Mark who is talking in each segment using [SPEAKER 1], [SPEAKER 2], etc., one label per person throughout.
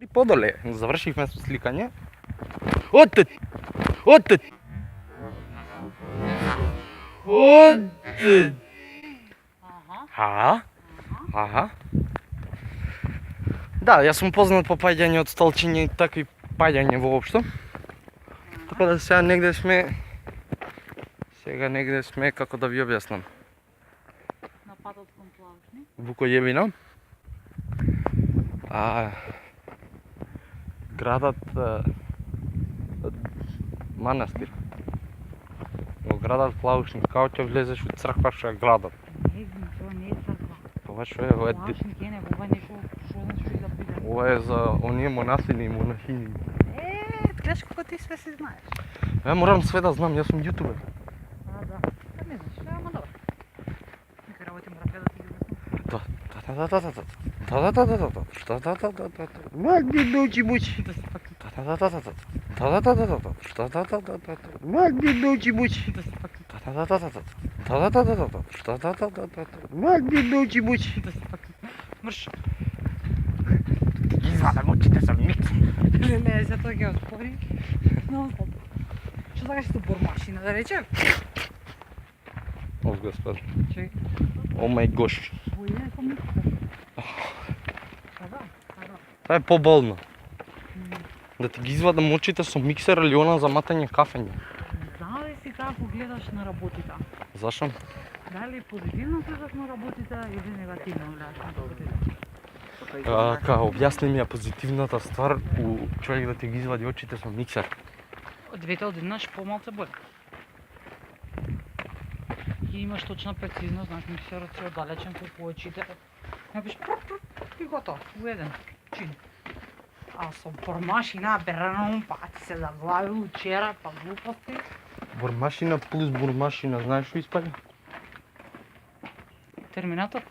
[SPEAKER 1] И подоле, завършихме с сликане. Оттът! Оттът! Оттът! Ага. Да, ja sam poznat po падянju od stolčine i takvi падянja въобще. Така да сега негде сме, како да ви обяснам.
[SPEAKER 2] Нападат към плавашни.
[SPEAKER 1] Вукојевина. Градът манастир. Во градът Плавушник, као ќе влезеш у црква што е градът.
[SPEAKER 2] Не, това не е църква.
[SPEAKER 1] Това што е, ова е
[SPEAKER 2] Плавашник е него, ова е нещо, що да биде.
[SPEAKER 1] ова е за оние монасини и монахини.
[SPEAKER 2] Гледаш како ти све си знаеш.
[SPEAKER 1] Морам све да знам, јас сум јутубер.
[SPEAKER 2] Да. Не знаеш, ама добре. Нека работи мора да ти ги обяснам.
[SPEAKER 1] Магни ночи мучи. Магни ночи мучи. Магни ночи мучи.
[SPEAKER 2] Мрш.
[SPEAKER 1] Ги извадам очите са микс.
[SPEAKER 2] Не, за тоа ги отвори. Но, што сакаш ту бормашина да речем?
[SPEAKER 1] О, Господ.
[SPEAKER 2] Чуј.
[SPEAKER 1] О мај гош.
[SPEAKER 2] Боје со микс. Да.
[SPEAKER 1] Това е по-болно. Да ти ги извадам очите со миксер или она за матање кафење.
[SPEAKER 2] Знае ли си како гледаш на работите?
[SPEAKER 1] Зашо?
[SPEAKER 2] Дали позитивно гледаш на работите или негативно гледаш на работите?
[SPEAKER 1] Објасни ми ја позитивната ствар у човек да ти ги извади очите со миксер.
[SPEAKER 2] Двете одеднаш помалце боли. И имаш точна прецизност, знаеш, миксерот си оддалечен по очите. Напиш и готово, у еден чин. А со бормашина берано, па ти се заглавил вчера, па глупости.
[SPEAKER 1] Бормашина плюс бормашина, знаеш што испаѓа?
[SPEAKER 2] Терминатор?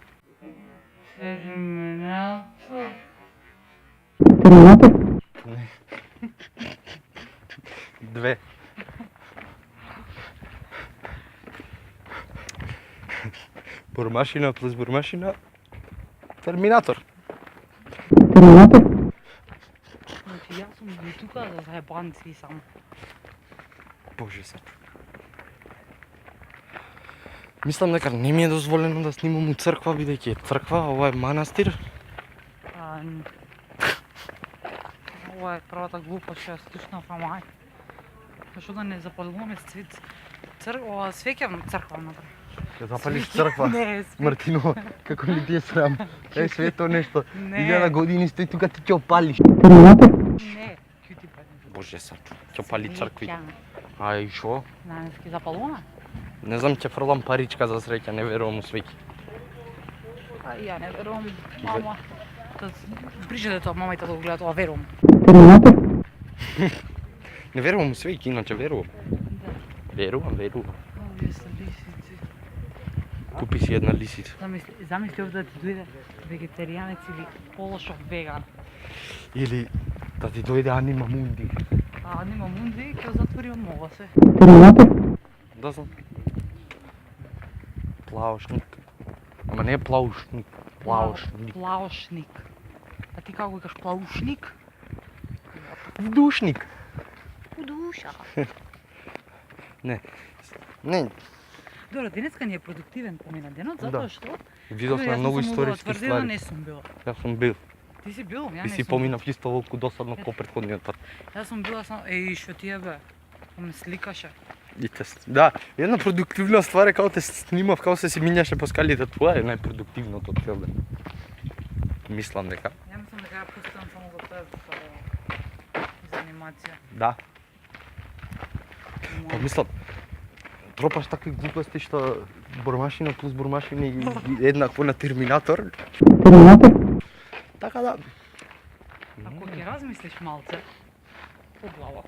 [SPEAKER 2] Терминатор?
[SPEAKER 1] Не. Две. Бормашина плюс бормашина. Терминатор.
[SPEAKER 2] Значи јас сум ги тука за заебанци само.
[SPEAKER 1] Боже сачу. Мислам дека не ми е дозволено да снимам у црква, бидејќи е црква, ова е манастир.
[SPEAKER 2] Ова е првата глупост што ја стишнав, ама ај. Зашто да не запалуваме црква, свеќа на црква напред.
[SPEAKER 1] Ќе запалиш црква?
[SPEAKER 2] Не,
[SPEAKER 1] Мартино, како ли ти е срам? Е, свето нешто.
[SPEAKER 2] Не.
[SPEAKER 1] 1000 години стои тука, ти ќе опалиш.
[SPEAKER 2] Не, ќе ти падне.
[SPEAKER 1] Боже сачу, ќе опали цркви.
[SPEAKER 2] Свеќа.
[SPEAKER 1] А и шо?
[SPEAKER 2] Знаеш, ќе запалуваме?
[SPEAKER 1] Не знам, ќе фрлам паричка за среќа, не верувам у свеќи.
[SPEAKER 2] А ја не верувам, мама. Прижете тоа, мама и тато го гледа тоа, верувам.
[SPEAKER 1] Не верувам у свеќи, иначе верувам. Верувам.
[SPEAKER 2] Овие се лисици.
[SPEAKER 1] Купи си една лисица.
[SPEAKER 2] Замисли овде да ти дојде вегетаријанец или полошок веган.
[SPEAKER 1] Или да ти дојде анима мунди.
[SPEAKER 2] А нема мунди, ќе затворим ова се.
[SPEAKER 1] Да знам. Плаушник. Ама не е плаушник. Плаушник.
[SPEAKER 2] Плаушник. А ти како викаш плаушник?
[SPEAKER 1] Вдушник.
[SPEAKER 2] Удуша.
[SPEAKER 1] Не.
[SPEAKER 2] Добре, денеска не е продуктивен помина денот,
[SPEAKER 1] Да.
[SPEAKER 2] затоа што...
[SPEAKER 1] Видов на многу историски
[SPEAKER 2] Тврдина
[SPEAKER 1] ствари.
[SPEAKER 2] не сум била.
[SPEAKER 1] Јас сум бил.
[SPEAKER 2] Ти си бил, ја
[SPEAKER 1] И
[SPEAKER 2] не
[SPEAKER 1] си
[SPEAKER 2] сум.
[SPEAKER 1] поминав исто волку досадно ко претходниот пат.
[SPEAKER 2] Јас сум била само... Еј, што ти е бе? Ме сликаше.
[SPEAKER 1] Да, една продуктивна ствар е као те снимав, као се си минјаше по скалите, тоа е најпродуктивното од цел ден. Мислам дека.
[SPEAKER 2] Ја мислам дека ја пустам само за тоа за анимација.
[SPEAKER 1] Да. Па мислам, тропаш такви глупости што бормашина плюс бормашина и еднакво на Терминатор. Така да.
[SPEAKER 2] Ако ќе размислиш малце, по глава.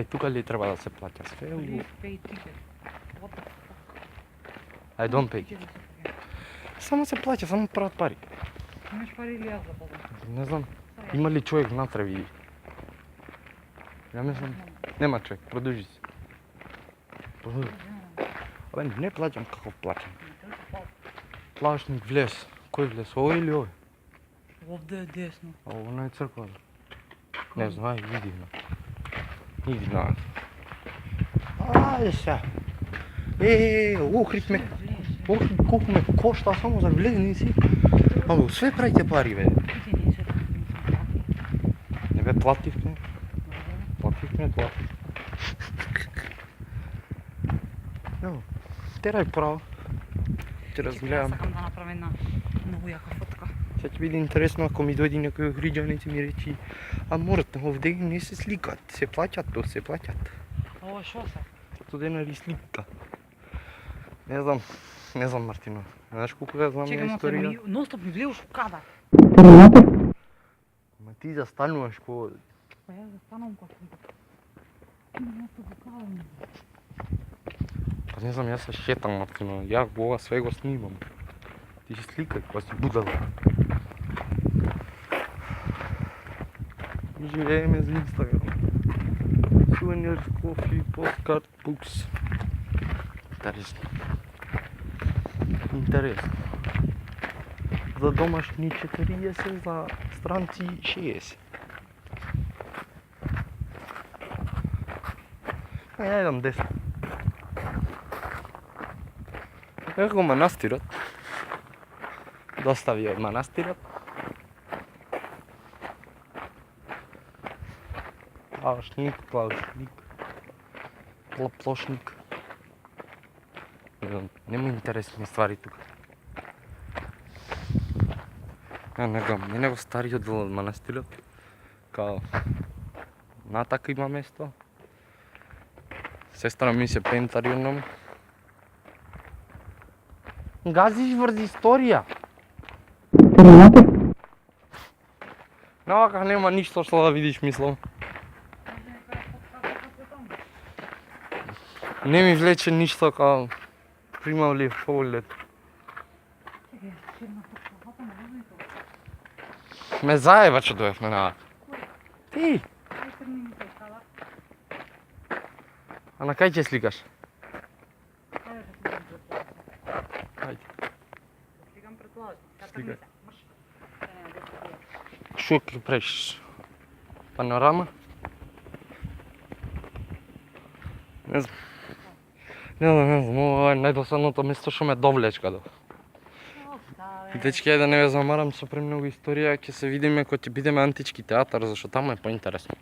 [SPEAKER 1] Тука ли треба да се плаќа све?
[SPEAKER 2] Please pay ticket. What the fuck?
[SPEAKER 1] I don't pay. Само се плаќа, само прават пари.
[SPEAKER 2] Имаш пари или јас да платам?
[SPEAKER 1] Не знам, има ли човек внатре види? Ја мислам, нема човек, продолжи си. Абе, не плаќам како плаќам. Плашник влез. Кој влез, овој или овој?
[SPEAKER 2] Ovde je desno.
[SPEAKER 1] A ono je crkva. Ne znam, ajde, idi na. Idi na. Ajde se. Ohrit me. Ohrit koliko me košta samo za železnici. Alo, sve pravite pari, ve.
[SPEAKER 2] Ti nisi tako, nisam platio.
[SPEAKER 1] Ne be, plativ me. Plativ me, plativ. Evo, teraj pravo. Te razgledam.
[SPEAKER 2] Sakam da napravim jedna mnogo jaka fotka.
[SPEAKER 1] Sad će biti interesno ako mi dojde nekoj hriđanici mi reći a morate ovdje ne se slikat, se plaćat, to se plaćat.
[SPEAKER 2] Ovo je šosa.
[SPEAKER 1] To denari slika. Ne znam Martino, znaš koliko ja znam
[SPEAKER 2] Čekaj,
[SPEAKER 1] na istoriju?
[SPEAKER 2] non stop mi vliješ u kadar.
[SPEAKER 1] Ma ti zastanuješ ko...
[SPEAKER 2] Pa ja zastanujem ko sam. Non stop u kadar.
[SPEAKER 1] Pa ne znam, ja se šetam Martino, ja ovoga svega snimam. Ti si slikaj pa si budala. Živeme z Instagram. Souvenirs, coffee, postcard, books. Interesno. Interesno. Za domašnji 40, za stranci 60. Ja idem desno. Evo manastirat. Dostavio od manastirat. Plavšnik, plavšnik. Plošnik. Nema interesne stvari тук. Не него стариот дел од манастирот. Као натака има место. Сестра ми се пентари одном. Газиш врз историја. Навака нема ништо што да видиш, мислам. Не ми влече ништо као примавлив поглед. Ме заеба че дојавме на... Ти! А на кај ќе сликаш? Ајде. Сликај. Шо ќе правиш? Панорама? Не знам. Не знам, ова е најдосадното место што ме довлечка до. Дечки, да не ве замарам со премногу историја, ќе се видиме кога ќе бидеме антички театар, зашто таму е поинтересно.